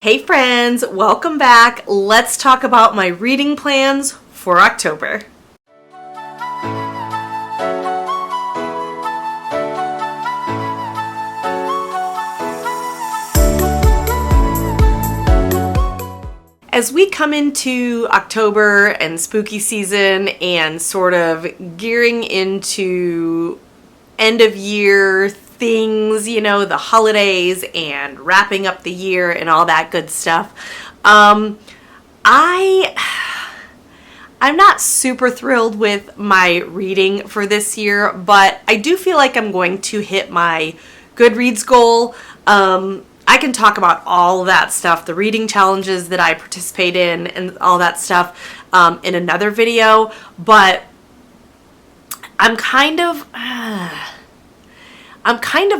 Hey friends, welcome back. Let's talk about my reading plans for October. As we come into October and spooky season and sort of gearing into end of year things, the holidays and wrapping up the year and all that good stuff, I'm not super thrilled with my reading for this year, but I do feel like I'm going to hit my Goodreads goal. I can talk about all that stuff, the reading challenges that I participate in and all that stuff in another video, but I'm kind of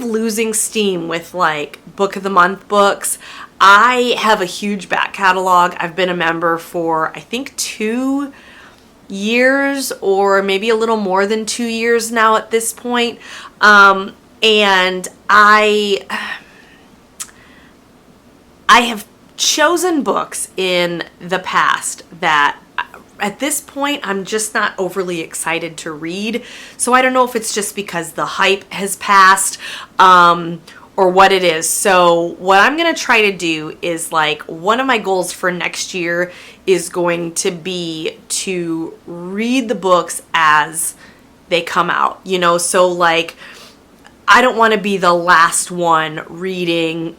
losing steam with like book of the month books. I have a huge back catalog. I've been a member for I think 2 years or maybe a little more than 2 years now at this point. And I have chosen books in the past that at this point I'm just not overly excited to read. So I don't know if it's just because the hype has passed or what it is. So what I'm going to try to do is like one of my goals for next year is going to be to read the books as they come out, so like I don't want to be the last one reading,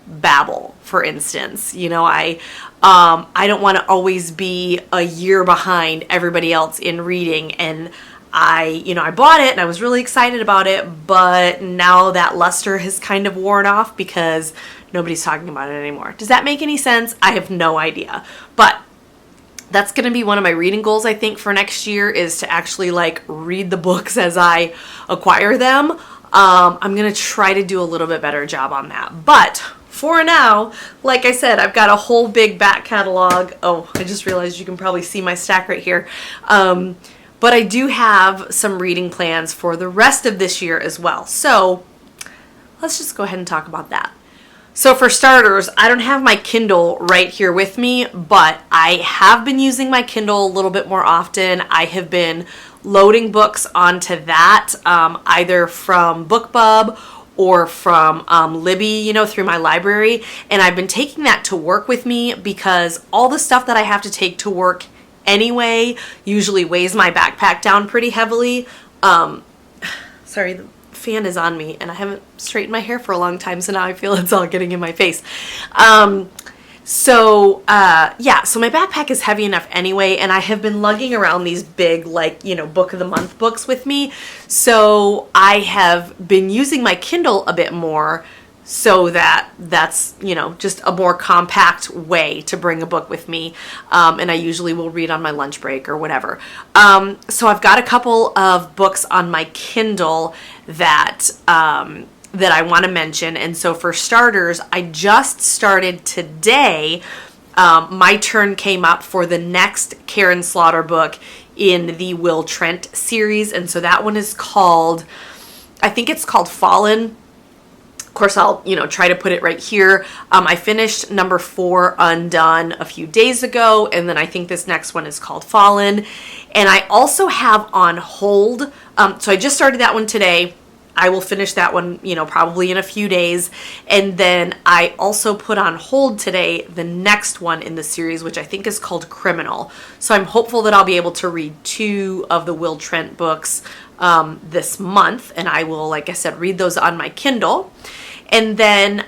Babel, for instance. I don't want to always be a year behind everybody else in reading. And I bought it and I was really excited about it, but now that luster has kind of worn off because nobody's talking about it anymore. Does that make any sense? I have no idea. But that's going to be one of my reading goals, I think, for next year is to actually like read the books as I acquire them. I'm going to try to do a little bit better job on that. But for now, like I said, I've got a whole big back catalog. Oh, I just realized you can probably see my stack right here. But I do have some reading plans for the rest of this year as well. So let's just go ahead and talk about that. So for starters, I don't have my Kindle right here with me, but I have been using my Kindle a little bit more often. I have been loading books onto that, either from BookBub or from Libby, through my library. And I've been taking that to work with me because all the stuff that I have to take to work anyway usually weighs my backpack down pretty heavily. Sorry, the fan is on me and I haven't straightened my hair for a long time, so now I feel it's all getting in my face. So my backpack is heavy enough anyway, and I have been lugging around these big, book of the month books with me. So I have been using my Kindle a bit more so that's, just a more compact way to bring a book with me. And I usually will read on my lunch break or whatever. So I've got a couple of books on my Kindle that I want to mention. And so for starters, I just started today. My turn came up for the next Karen Slaughter book in the Will Trent series. And so that one is I think it's called Fallen. Of course, I'll, try to put it right here. I finished number 4 Undone a few days ago. And then I think this next one is called Fallen. And I also have on hold. So I just started that one today. I will finish that one, probably in a few days. And then I also put on hold today the next one in the series, which I think is called Criminal. So I'm hopeful that I'll be able to read 2 of the Will Trent books this month. And I will, like I said, read those on my Kindle. And then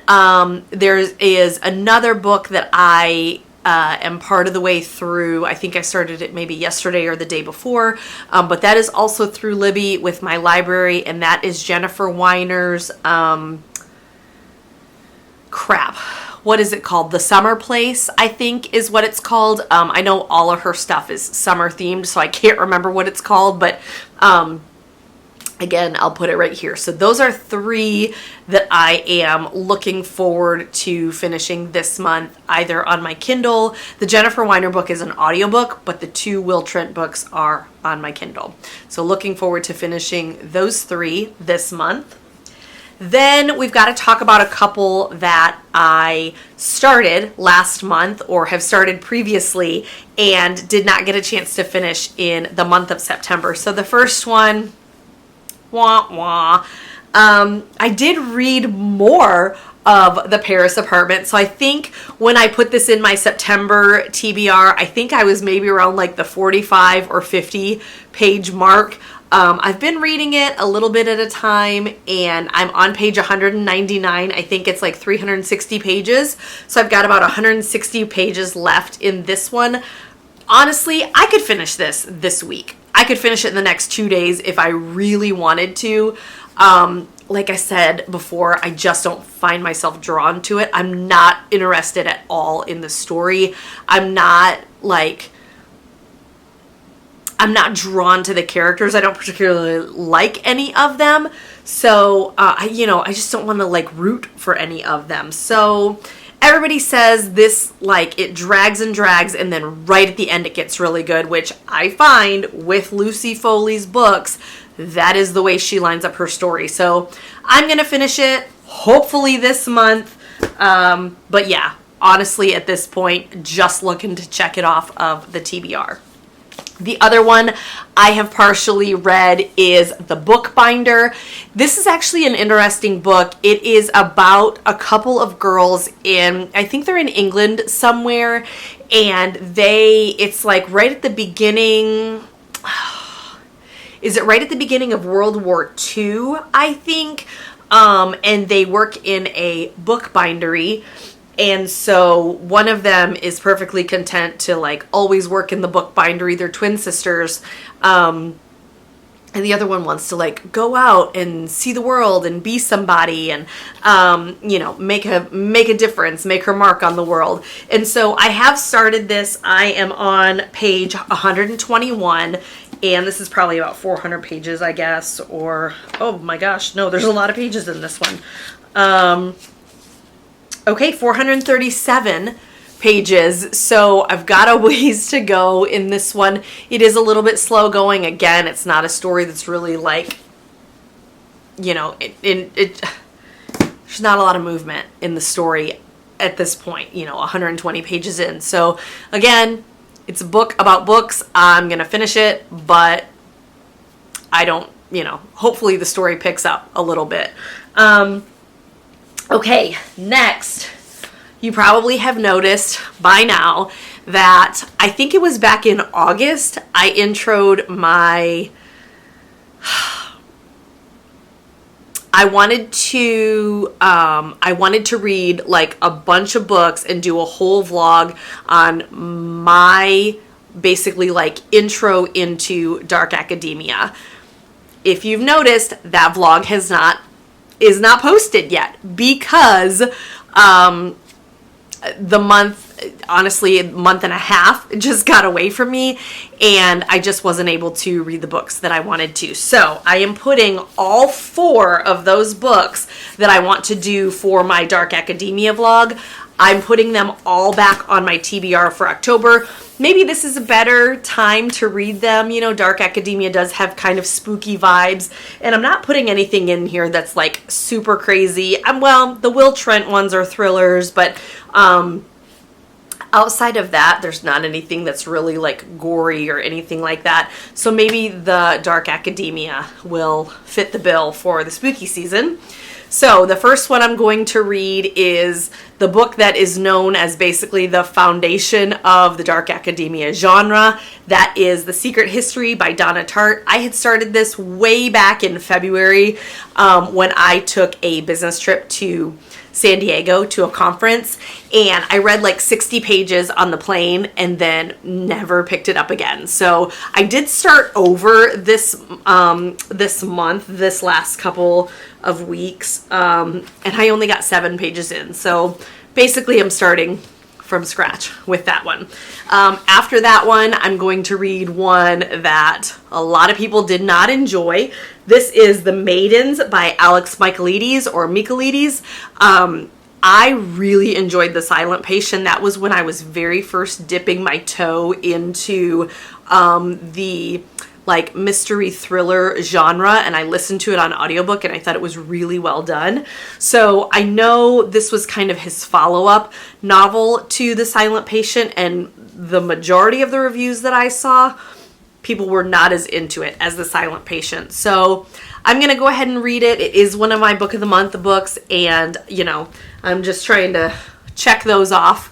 there is another book that I am part of the way through. I think I started it maybe yesterday or the day before, but that is also through Libby with my library, and that is Jennifer Weiner's, what is it called? The Summer Place, I think is what it's called. I know all of her stuff is summer themed, so I can't remember what it's called, but again, I'll put it right here. So those are 3 that I am looking forward to finishing this month, either on my Kindle. The Jennifer Weiner book is an audiobook, but the 2 Will Trent books are on my Kindle. So looking forward to finishing those 3 this month. Then we've got to talk about a couple that I started last month or have started previously and did not get a chance to finish in the month of September. So the first one, wah wah. I did read more of the Paris Apartment. So I think when I put this in my September TBR, I think I was maybe around like the 45 or 50 page mark. I've been reading it a little bit at a time, and I'm on page 199. I think it's like 360 pages. So I've got about 160 pages left in this one. Honestly, I could finish this week. I could finish it in the next 2 days if I really wanted to. Like I said before, I just don't find myself drawn to it. I'm not interested at all in the story. I'm not drawn to the characters. I don't particularly like any of them. So, I just don't want to like root for any of them. So everybody says this, like, it drags and drags, and then right at the end it gets really good, which I find with Lucy Foley's books, that is the way she lines up her story. So I'm going to finish it hopefully this month. But yeah, honestly, at this point, just looking to check it off of the TBR. The other one I have partially read is The Bookbinder. This is actually an interesting book. It is about a couple of girls I think they're in England somewhere, and it's like right at the beginning. Is it right at the beginning of World War II, I think? And they work in a bookbindery. And so one of them is perfectly content to like always work in the bookbindery. They're twin sisters. And the other one wants to like go out and see the world and be somebody and, make a difference, make her mark on the world. And so I have started this. I am on page 121. And this is probably about 400 pages, I guess, or, oh my gosh, no, there's a lot of pages in this one. Okay, 437 pages, so I've got a ways to go in this one. It is a little bit slow going. Again, it's not a story that's really like, there's not a lot of movement in the story at this point, 120 pages in. So again, it's a book about books. I'm going to finish it, but I don't, hopefully the story picks up a little bit. Okay, next, you probably have noticed by now that I think it was back in August, I introed my, I wanted to read like a bunch of books and do a whole vlog on my basically like intro into dark academia. If you've noticed, that vlog is not posted yet because the month and a half just got away from me, and I just wasn't able to read the books that I wanted to. So I am putting all 4 of those books that I want to do for my Dark Academia vlog, I'm putting them all back on my TBR for October. Maybe this is a better time to read them. Dark Academia does have kind of spooky vibes, and I'm not putting anything in here that's like super crazy. The Will Trent ones are thrillers, but outside of that, there's not anything that's really like gory or anything like that. So maybe the Dark Academia will fit the bill for the spooky season. So the first one I'm going to read is the book that is known as basically the foundation of the Dark Academia genre. That is The Secret History by Donna Tartt. I had started this way back in February when I took a business trip to San Diego to a conference, and I read like 60 pages on the plane and then never picked it up again. So I did start over this last couple of weeks, and I only got 7 pages in. So basically I'm starting from scratch with that one. After that one, I'm going to read one that a lot of people did not enjoy. This is The Maidens by Alex Michaelides or Michaelides. I really enjoyed The Silent Patient. That was when I was very first dipping my toe into the like mystery thriller genre, and I listened to it on audiobook and I thought it was really well done. So I know this was kind of his follow-up novel to The Silent Patient, and the majority of the reviews that I saw, people were not as into it as The Silent Patient. So I'm going to go ahead and read it. It is one of my book of the month books, and you know, I'm just trying to check those off.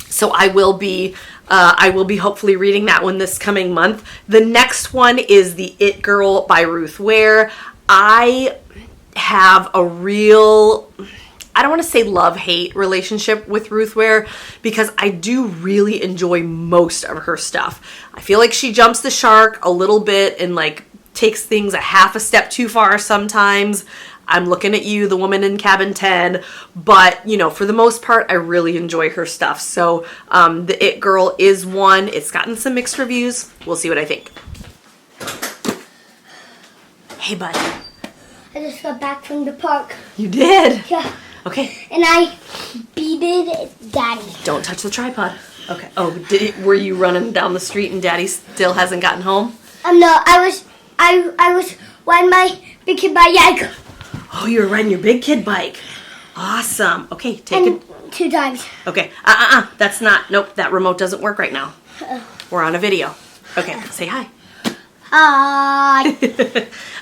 So I will be hopefully reading that one this coming month. The next one is The It Girl by Ruth Ware. I have a real, I don't want to say love-hate relationship with Ruth Ware, because I do really enjoy most of her stuff. I feel like she jumps the shark a little bit and like takes things a half a step too far sometimes. I'm looking at you, the woman in cabin 10, but you know, for the most part, I really enjoy her stuff. So The It Girl is one. It's gotten some mixed reviews. We'll see what I think. Hey, bud. I just got back from the park. You did? Yeah. Okay. And I beated Daddy. Don't touch the tripod. Okay. Oh, were you running down the street and Daddy still hasn't gotten home? No, I was riding my big kid bike. Oh, you were riding your big kid bike. Awesome. Okay, take and it. 2 times. Okay. That's not, nope, that remote doesn't work right now. We're on a video. Okay, say hi. Hi.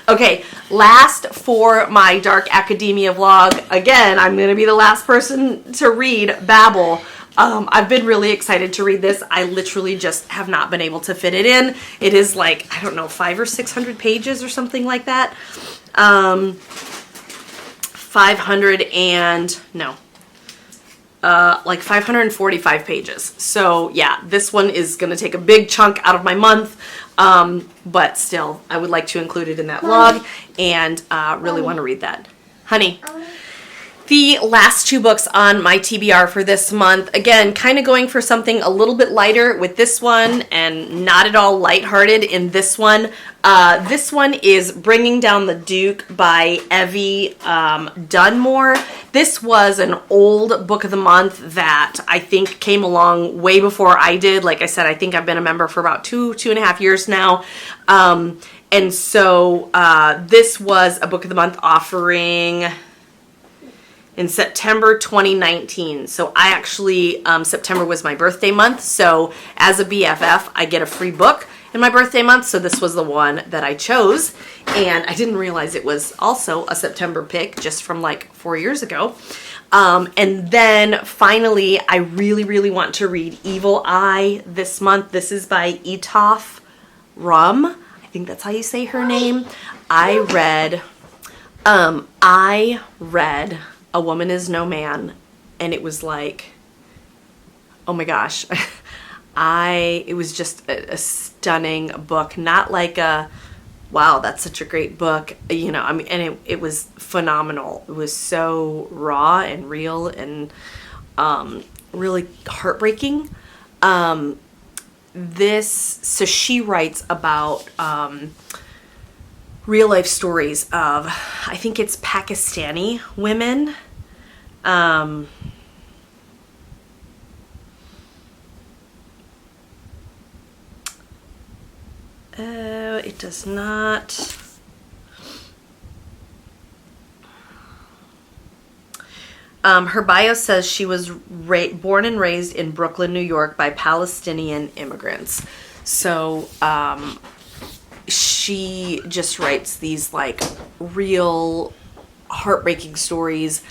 Okay, last for my Dark Academia vlog. Again, I'm going to be the last person to read Babel. I've been really excited to read this. I literally just have not been able to fit it in. It is like, I don't know, 500 or 600 pages or something like that. 545 pages. So yeah, this one is going to take a big chunk out of my month. But still, I would like to include it in that vlog, and really want to read that. Honey, the last 2 books on my TBR for this month, again, kind of going for something a little bit lighter with this one and not at all lighthearted in this one. This one is Bringing Down the Duke by Evie Dunmore. This was an old book of the month that I think came along way before I did. Like I said, I think I've been a member for about 2.5 years now. And so this was a book of the month offering in September 2019. So I actually, September was my birthday month. So as a BFF, I get a free book in my birthday month. So this was the one that I chose. And I didn't realize it was also a September pick just from like 4 years ago. And then finally, I really, really want to read Evil Eye this month. This is by Etoff Rum. I think that's how you say her name. I read A Woman Is No Man, and it was like, oh my gosh, it was just a stunning book. Not like a, wow, that's such a great book, you know, I mean, and it was phenomenal. It was so raw and real and really heartbreaking. So she writes about real life stories of, I think it's Pakistani women. It does not. Her bio says she was born and raised in Brooklyn, New York by Palestinian immigrants. So, she just writes these like real heartbreaking stories.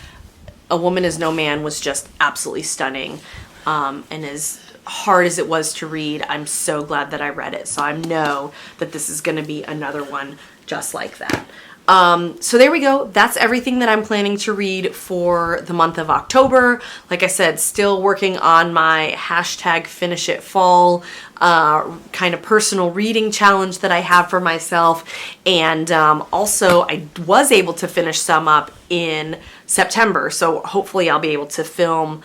A Woman Is No Man was just absolutely stunning. And as hard as it was to read, I'm so glad that I read it. So I know that this is going to be another one just like that. So there we go. That's everything that I'm planning to read for the month of October. Like I said, still working on my hashtag finish it fall kind of personal reading challenge that I have for myself. And also I was able to finish some up in September. So hopefully I'll be able to film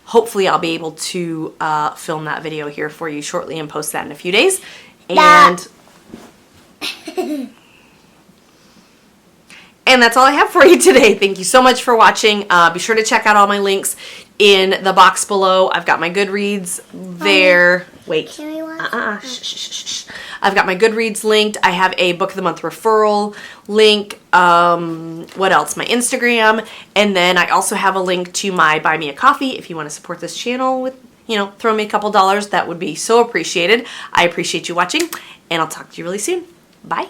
hopefully I'll be able to film that video here for you shortly and post that in a few days. And and that's all I have for you today. Thank you so much for watching. Be sure to check out all my links in the box below. I've got my Goodreads there. Wait. Can we watch? Shh. I've got my Goodreads linked. I have a Book of the Month referral link. What else? My Instagram. And then I also have a link to my Buy Me a Coffee if you want to support this channel with, throw me a couple dollars. That would be so appreciated. I appreciate you watching, and I'll talk to you really soon. Bye.